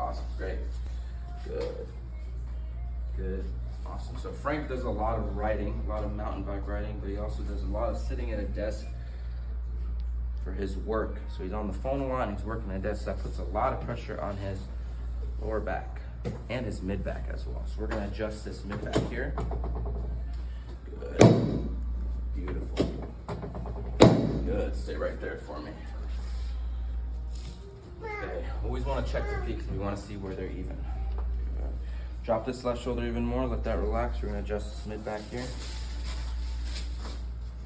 Awesome, great. Good. Good. Awesome. So Frank does a lot of riding, a lot of mountain bike riding, but he also does a lot of sitting at a desk for his work. So he's on the phone a lot and he's working at a desk. That puts a lot of pressure on his lower back and his mid back as well. So we're gonna adjust this mid back here. Good. Beautiful. Good. Stay right there for me. Okay. Always want to check the feet because we want to see where they're even. Good. Drop this left shoulder even more. Let that relax. We're gonna adjust this mid back here.